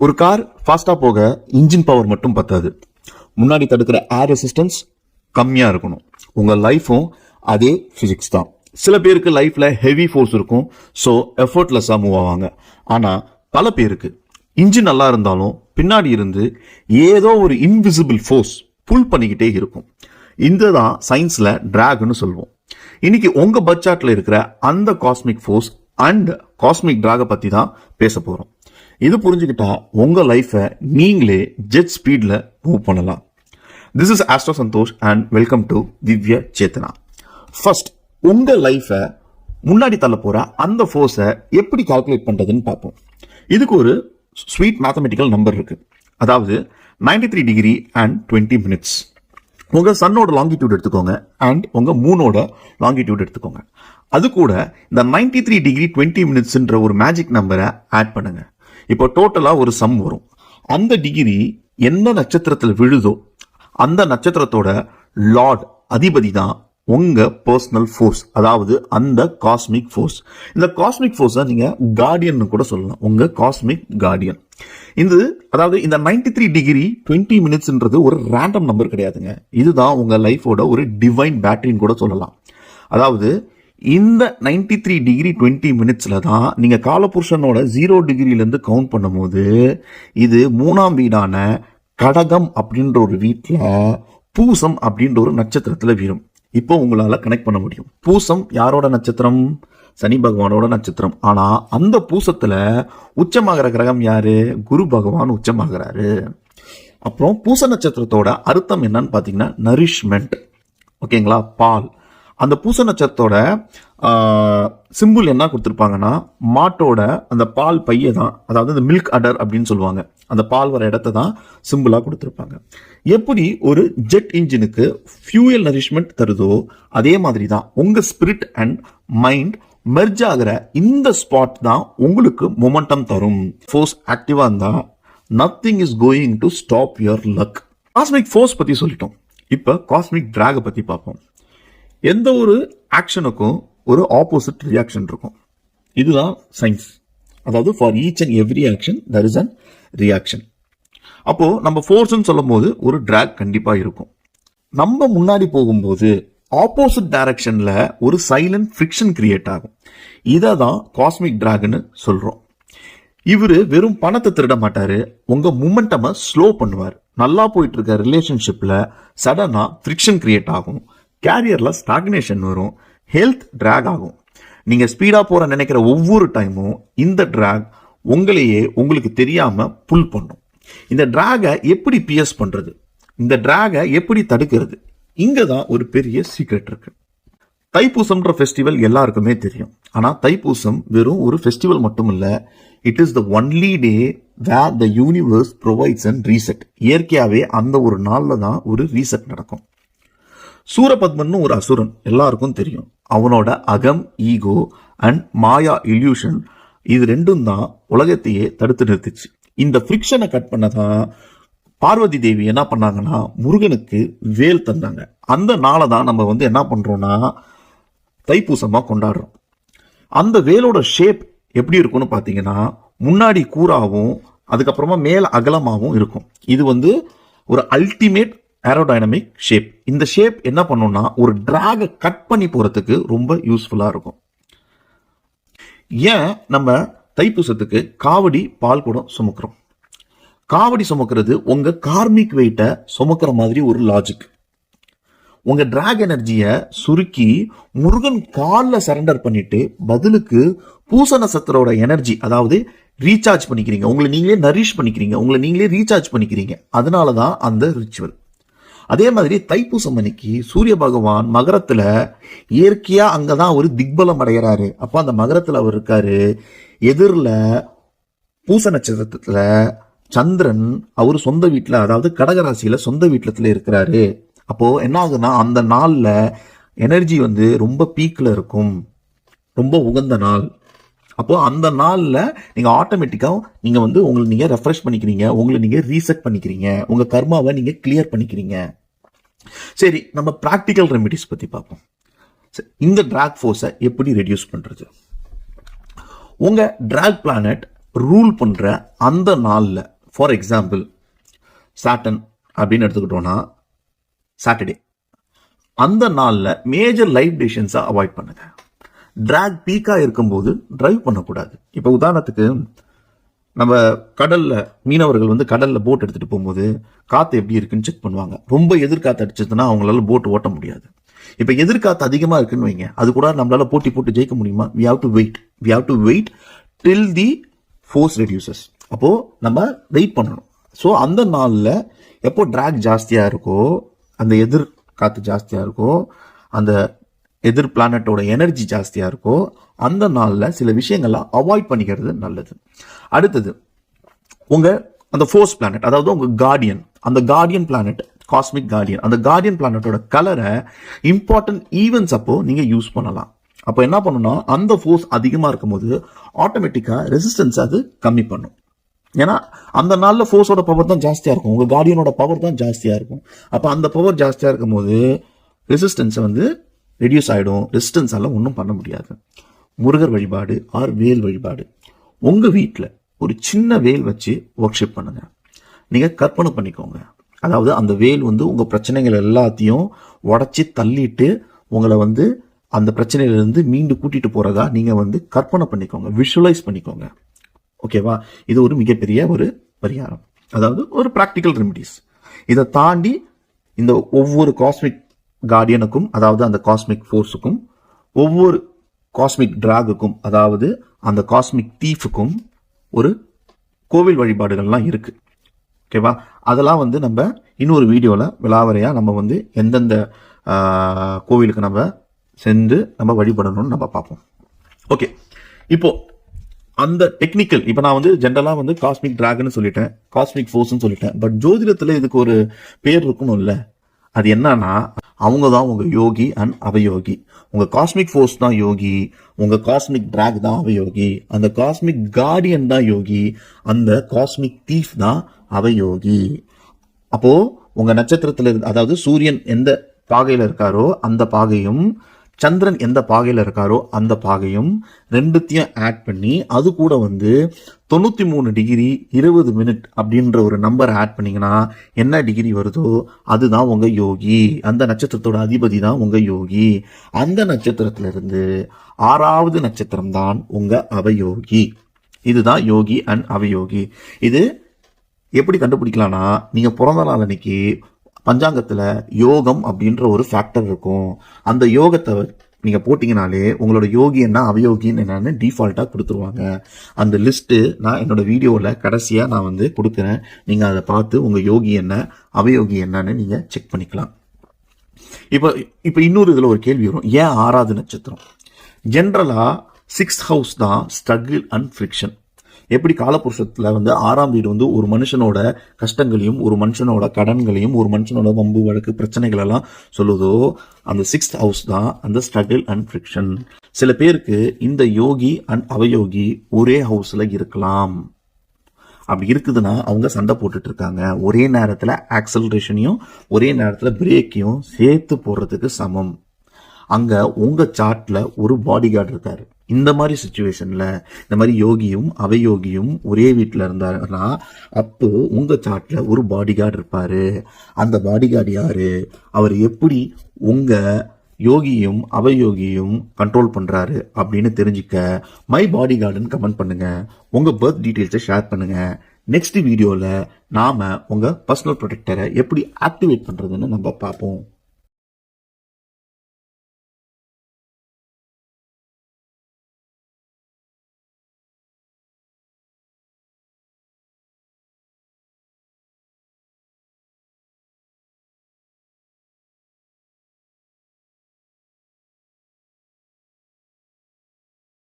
ஒரு கார் ஃபாஸ்டா போக இன்ஜின் பவர் மட்டும் பத்தாது, முன்னாடி தடுக்கிற ஏர் ரெசிஸ்டன்ஸ் கம்மியா இருக்கணும். உங்க லைஃபும் அதே பிசிக்ஸ் தான். சில பேருக்கு லைஃப்ல ஹெவி ஃபோர்ஸ் இருக்கும், ஸோ எஃபர்ட்லெஸ்ஸா மூவ் ஆவாங்க. ஆனா பல பேருக்கு இன்ஜின் நல்லா இருந்தாலும் பின்னாடி இருந்து ஏதோ ஒரு இன்விசிபிள் ஃபோர்ஸ் புல் பண்ணிக்கிட்டே இருக்கும். இந்த தான் சயின்ஸ்ல டிராக்னு சொல்லுவோம். இன்னைக்கு உங்க பட்ஜெட்ல இருக்கிற அந்த காஸ்மிக் ஃபோர்ஸ் அண்ட் காஸ்மிக் டிராக பத்தி தான் பேச போறோம். இது புரிஞ்சுக்கிட்டா உங்க லைஃபை நீங்களே ஜெட் ஸ்பீட்ல மூவ் பண்ணலாம். This is Astro Santhosh and welcome to Divya Chetana. First, உங்க லைஃபை முன்னாடி தள்ள போற அந்த ஃபோர்ஸை எப்படி கால்குலேட் பண்றதுன்னு பார்ப்போம். இதுக்கு ஒரு ஸ்வீட் மேத்தமெட்டிக்கல் நம்பர் இருக்கு. அதாவது 93 டிகிரி அண்ட் 20 மினிட்ஸ். உங்க சன்னோட லாங்கிடியூட் எடுத்துக்கோங்க அண்ட் உங்க மூனோட லாங்கிடியூட் எடுத்துக்கோங்க. அது கூட இந்த 93 டிகிரி 20 மினிட்ஸ்ன்ற ஒரு மேஜிக் நம்பரை ஆட் பண்ணுங்க. இப்போ டோட்டலா ஒரு சம் வரும். அந்த டிகிரி எந்த நட்சத்திரத்தில் விழுதோ அந்த நட்சத்திரத்தோட லார்ட் அதிபதி தான் உங்க பர்சனல் ஃபோர்ஸ், அதாவது அந்த காஸ்மிக் ஃபோர்ஸ். இந்த காஸ்மிக் ஃபோர்ஸை நீங்க கார்டியன் கூட சொல்லலாம், உங்க காஸ்மிக் கார்டியன். அதாவது இந்த 93 டிகிரி 20 மினிட்ஸ்ன்றது ஒரு ரேண்டம் நம்பர் கிடையாதுங்க. இதுதான் உங்க லைஃபோட ஒரு டிவைன் பேட்டரின்னு கூட சொல்லலாம். அதாவது இந்த 93 டிகிரி 20 மினிட்ஸ்ல தான் நீங்க காலபுருஷனோட 0 டிகிரியிலேருந்து கவுண்ட் பண்ணும்போது இது 3ஆம் வீடான கடகம் அப்படின்ற ஒரு வீட்டில் பூசம் அப்படின்ற ஒரு நட்சத்திரத்துல வீழும். இப்போ உங்களால கனெக்ட் பண்ண முடியும். பூசம் யாரோட நட்சத்திரம்? சனி பகவானோட நட்சத்திரம். ஆனா அந்த பூசத்துல உச்சமாகிற கிரகம் யாரு? குரு பகவான் உச்சமாகிறாரு. அப்புறம் பூச நட்சத்திரத்தோட அர்த்தம் என்னன்னு பாத்தீங்கன்னா நரிஷ்மெண்ட். ஓகேங்களா? பால். அந்த பூச நட்சத்திரத்தோட சிம்பிள் என்ன கொடுத்துருப்பாங்கன்னா மாட்டோட அந்த பால் பைய தான், அதாவது இந்த மில்க் அடர் அப்படின்னு சொல்லுவாங்க, அந்த பால் வர இடத்த தான் சிம்பிளா கொடுத்துருப்பாங்க. எப்படி ஒரு ஜெட் இன்ஜினுக்கு ஃபியூயல் நரிஷ்மெண்ட் தருதோ அதே மாதிரி தான் உங்க ஸ்பிரிட் அண்ட் மைண்ட் மெர்ஜ் ஆகிற இந்த ஸ்பாட் தான் உங்களுக்கு மொமெண்டம் தரும். ஃபோர்ஸ் ஆக்டிவா இருந்தா nothing is going to stop your luck. Cosmic force பத்தி சொல்லிட்டோம். இப்ப காஸ்மிக் டிராக பத்தி பார்ப்போம். எந்த ஒரு ஆக்ஷனுக்கும் ஒரு ஆப்போசிட் ரியாக்ஷன் இருக்கும். இதுதான் சயின்ஸ். அதாவது for each and every action there is an reaction. அப்போ நம்ம ஃபோர்ஸ்ன்னு சொல்லும் போது ஒரு டிராக் கண்டிப்பா இருக்கும். நம்ம முன்னாடி போகும்போது ஆப்போசிட் டைரக்ஷன்ல ஒரு சைலண்ட் ஃப்ரிக்ஷன் கிரியேட் ஆகும். இதை தான் காஸ்மிக் டிராக்னு சொல்றோம். இவரு வெறும் பணத்தை திருட மாட்டாரு, உங்க மூமெண்டமை ஸ்லோ பண்ணுவார். நல்லா போயிட்டு இருக்க ரிலேஷன்ஷிப்ல சடனா ஃப்ரிக்ஷன் கிரியேட் ஆகும், கேரியர்ல ஸ்டாக்னேஷன் வரும், ஹெல்த் டிராக் ஆகும். நீங்க ஸ்பீடா போற நினைக்கிற ஒவ்வொரு டைமும் இந்த டிராக் உங்களையே உங்களுக்கு தெரியாம புல் பண்ணும். இந்த டிராகை எப்படி பிஎஸ் பண்றது, இந்த டிராகை எப்படி தடுக்கிறது, இங்கதான் ஒரு பெரிய சீக்ரெட் இருக்கு. தைப்பூசம்ன்ற ஃபெஸ்டிவல் எல்லாருக்குமே தெரியும். ஆனா தைப்பூசம் வெறும் ஒரு ஃபெஸ்டிவல் மட்டும் இல்ல, it is the only day where the universe provides and reset. இயற்கையாவே அந்த ஒரு நாள்ல தான் ஒரு ரீசெட் நடக்கும். சூரபத்மன் ஒரு அசுரன் எல்லாருக்கும் தெரியும். அவனோட அகம், ஈகோ அண்ட் மாயா இல்யூஷன், இது ரெண்டும் தான் உலகத்தையே தடுத்து நிறுத்திச்சு. இந்த ஃப்ரிக்ஷனை கட் பண்ணதான் பார்வதி தேவி என்ன பண்ணாங்கன்னா முருகனுக்கு வேல் தந்தாங்க. அந்த நாளை தான் நம்ம என்ன பண்றோம்னா தைப்பூசமா கொண்டாடுறோம். அந்த வேலோட ஷேப் எப்படி இருக்கும்னு பாத்தீங்கன்னா முன்னாடி கூராவும் அதுக்கப்புறமா மேல அகலமாகவும் இருக்கும். இது ஒரு அல்டிமேட் ஏரோடைனமிக் ஷேப். இந்த ஷேப் என்ன பண்ணும்னா ஒரு டிராகை கட் பண்ணி போறதுக்கு ரொம்ப யூஸ்ஃபுல்லா இருக்கும். ஏன் நம்ம தைப்பூசத்துக்கு காவடி பால் குடம் சுமக்கிறோம்? காவடி சுமக்கிறது உங்க கார்மிக் வெயிட்டை சுமக்கிற மாதிரி ஒரு லாஜிக். உங்க டிராக் எனர்ஜியை சுருக்கி முருகன் காலில் சரண்டர் பண்ணிட்டு பதிலுக்கு பூச நட்சத்திரோட எனர்ஜி, அதாவது ரீசார்ஜ் பண்ணிக்கிறீங்க, உங்களை நீங்களே நரிஷ் பண்ணிக்கிறீங்க, உங்களை நீங்களே ரீசார்ஜ் பண்ணிக்கிறீங்க. அதனாலதான் அந்த ரிச்சுவல். அதே மாதிரி தைப்பூசம் அன்னைக்கு சூரிய பகவான் மகரத்துல இயற்கையா அங்கதான் ஒரு திக்பலம் அடைகிறாரு. அப்ப அந்த மகரத்துல அவர் இருக்காரு. எதிரில் பூச நட்சத்திரத்துல சந்திரன் அவர் சொந்த வீட்டுல, அதாவது கடகராசியில சொந்த வீட்டுல இருக்கிறாரு. அப்போ என்ன ஆகுதுன்னா அந்த நாள்ல எனர்ஜி ரொம்ப பீக்ல இருக்கும், ரொம்ப உகந்த நாள். அப்போ அந்த நாள்ல நீங்க ஆட்டோமேட்டிக்கா நீங்க உங்களை நீங்க ரெஃப்ரெஷ் பண்ணிக்கிறீங்க, உங்களை நீங்க ரீசெட் பண்ணிக்கிறீங்க, உங்க கர்மாவை நீங்க கிளியர் பண்ணிக்கிறீங்க. சரி, நம்ம பிராக்டிக்கல் ரெமிடிஸ் பத்தி பார்ப்போம். இந்த டிராக் ஃபோர்ஸை எப்படி ரெடியூஸ் பண்றது? உங்க டிராக் பிளானட் ரூல் பண்ற அந்த நாள்ல, ஃபார் எக்ஸாம்பிள் சாட்டன் அப்படின்னு எடுத்துக்கிட்டோம்னா சாட்டர்டே, அந்த நாள்ல மேஜர் லைஃப் டிசிஷன்ஸை அவாய்ட் பண்ணுங்க. டிராக் பீக்கா இருக்கும்போது டிரைவ் பண்ணக்கூடாது. இப்போ உதாரணத்துக்கு நம்ம கடல்ல மீனவர்கள் வந்து கடல்ல போட் எடுத்துட்டு போகும்போது காத்து எப்படி இருக்குன்னு செக் பண்ணுவாங்க. ரொம்ப எதிர்காத்து அடிச்சதுன்னா அவங்களால போட் ஓட்ட முடியாது. இப்ப எதிர்காத்து அதிகமா இருக்குன்னு வைங்க, அது கூட நம்மளால போட்டி போட்டு ஜெயிக்க முடியுமா? we have to wait till the force reduces. அப்போ நம்ம வெயிட் பண்ணணும். ஸோ அந்த நாள்ல எப்போ டிராக் ஜாஸ்தியா இருக்கோ, அந்த எதிர் காத்து ஜாஸ்தியா இருக்கோ, அந்த எதிர் பிளானட்டோட எனர்ஜி ஜாஸ்தியா இருக்கோ, அந்த நாள்ல சில விஷயங்கள்லாம் அவாய்ட் பண்ணிக்கிறது நல்லது. அடுத்தது உங்க அந்த ஃபோர்ஸ் பிளானட், அதாவது உங்க கார்டியன், அந்த கார்டியன் பிளானட், காஸ்மிக் கார்டியன், அந்த கார்டியன் பிளானட்டோட கலரை இம்பார்ட்டன்ட் ஈவெண்ட்ஸ் அப்போ நீங்க யூஸ் பண்ணலாம். அப்போ என்ன பண்ணணும்னா, அந்த ஃபோர்ஸ் அதிகமா இருக்கும்போது ஆட்டோமேட்டிக்கா ரெசிஸ்டன்ஸ் அது கம்மி பண்ணும். ஏன்னா அந்த நாள்ல ஃபோர்ஸோட பவர் தான் ஜாஸ்தியா இருக்கும், உங்க கார்டியனோட பவர் தான் ஜாஸ்தியா இருக்கும். அப்ப அந்த பவர் ஜாஸ்தியா இருக்கும் போது ரெசிஸ்டன்ஸ் வந்து ரெடியூஸ் ஆயிடும். ரெசிஸ்டன்ஸால ஒன்றும் பண்ண முடியாது. முருகர் வழிபாடு ஆர் வேல் வழிபாடு, உங்க வீட்டில் ஒரு சின்ன வேல் வச்சு ஒர்க்ஷிப் பண்ணுங்க. நீங்க கற்பனை பண்ணிக்கோங்க, அதாவது அந்த வேல் வந்து உங்க பிரச்சனைகள் எல்லாத்தையும் உடச்சி தள்ளிட்டு உங்களை வந்து அந்த பிரச்சனையிலிருந்து மீண்டு கூட்டிட்டு போறதா நீங்க வந்து கற்பனை பண்ணிக்கோங்க, விஷுவலைஸ் பண்ணிக்கோங்க. ஓகேவா? இது ஒரு மிகப்பெரிய ஒரு பரிகாரம், அதாவது ஒரு பிராக்டிக்கல் ரெமிடிஸ். இதை தாண்டி இந்த ஒவ்வொரு காஸ்மிக் கார்டியனுக்கும், அதாவது அந்த காஸ்மிக் ஃபோர்ஸுக்கும், ஒவ்வொரு காஸ்மிக் டிராகுக்கும், அதாவது அந்த காஸ்மிக் தீஃபுக்கும் ஒரு கோவில் வழிபாடுகள்லாம் இருக்கு. ஓகேவா? அதெல்லாம் வந்து நம்ம இன்னொரு வீடியோவில் விலாவரையா நம்ம வந்து எந்தெந்த கோவிலுக்கு நம்ம சென்று நம்ம வழிபடணும்னு நம்ம பார்ப்போம். ஓகே, இப்போ அந்த டெக்னிக்கல், இப்போ நான் வந்து ஜென்ரலாக வந்து காஸ்மிக் டிராகன் சொல்லிட்டேன், காஸ்மிக் ஃபோர்ஸ்ன்னு சொல்லிட்டேன். பட் ஜோதிடத்தில் இதுக்கு ஒரு பேர் இருக்கணும் இல்லை? அது என்னன்னா, அவங்க தான் உங்க யோகி அண்ட் அவயோகி. உங்க காஸ்மிக் ஃபோர்ஸ் தான் யோகி, உங்க காஸ்மிக் டிராக் தான் அவயோகி, அந்த காஸ்மிக் கார்டியன் தான் யோகி, அந்த காஸ்மிக் தீஃப் தான் அவயோகி. அப்போ உங்க நட்சத்திரத்துல அதாவது சூரியன் எந்த பாகையில இருக்காரோ அந்த பாகையும், சந்திரன் எந்த பாகையில இருக்காரோ அந்த பாகையும் ரெண்டுத்தையும் ஆட் பண்ணி அது கூட வந்து 93 டிகிரி 20 மினிட் அப்படின்ற ஒரு நம்பர் ஆட் பண்ணீங்கன்னா என்ன டிகிரி வருதோ அதுதான் உங்க யோகி. அந்த நட்சத்திரத்தோட அதிபதி தான் உங்க யோகி. அந்த நட்சத்திரத்துல இருந்து 6வது நட்சத்திரம் தான் உங்க அவயோகி. இதுதான் யோகி அண்ட் அவயோகி. இது எப்படி கண்டுபிடிக்கலாம்னா, நீங்க பிறந்த நாள் அன்னைக்கு பஞ்சாங்கத்துல யோகம் அப்படின்ற ஒரு ஃபேக்டர் இருக்கும். அந்த யோகத்தை நீங்க போட்டீங்கனாலே உங்களோட யோகி என்ன அவயோகின்னு என்னன்னு டிஃபால்ட்டா கொடுத்துருவாங்க. அந்த லிஸ்ட் நான் என்னோட வீடியோல கடைசியா நான் வந்து கொடுக்குறேன். நீங்க அதை பார்த்து உங்க யோகி என்ன அவயோகி என்னன்னு நீங்க செக் பண்ணிக்கலாம். இப்ப இன்னொரு இதுல ஒரு கேள்வி வரும், ஏன் 6வது நட்சத்திரம்? ஜென்ரலா 6th ஹவுஸ் தான் ஸ்ட்ரகிள் அண்ட் ஃப்ரிக்ஷன். எப்படி காலபுருஷத்துல வந்து 6ஆம் வீடு வந்து ஒரு மனுஷனோட கஷ்டங்களையும், ஒரு மனுஷனோட கடன்களையும், ஒரு மனுஷனோட வம்பு வழக்கு பிரச்சனைகள் எல்லாம் சொல்லுதோ, அந்த 6th ஹவுஸ் தான் அந்த ஸ்ட்ரகிள் அண்ட் ஃப்ரிக்ஷன். சில பேருக்கு இந்த யோகி அண்ட் அவயோகி ஒரே ஹவுஸ்ல இருக்கலாம். அப்படி இருக்குதுன்னா அவங்க சண்டை போட்டுட்டு இருக்காங்க. ஒரே நேரத்துல ஆக்சலரேஷனையும் ஒரே நேரத்துல பிரேக்கையும் சேர்த்து போடுறதுக்கு சமம். அங்க உங்க சார்ட்ல ஒரு பாடி கார்டு இருக்காரு. இந்த மாதிரி சிச்சுவேஷன்ல இந்த மாதிரி யோகியும் அவயோகியும் ஒரே வீட்டில் இருந்தாருன்னா அப்போ உங்க சார்ட்ல ஒரு பாடி கார்டு இருப்பாரு. அந்த பாடி கார்டு யாரு? அவர் எப்படி உங்க யோகியும் அவயோகியும் கண்ட்ரோல் பண்றாரு அப்படின்னு தெரிஞ்சுக்க மை பாடி கார்டுன்னு கமெண்ட் பண்ணுங்க. உங்க பர்த் டீடைல்ஸை ஷேர் பண்ணுங்க. நெக்ஸ்ட் வீடியோல நாம உங்க பர்சனல் ப்ரொடெக்டரை எப்படி ஆக்டிவேட் பண்றதுன்னு நம்ம பார்ப்போம்.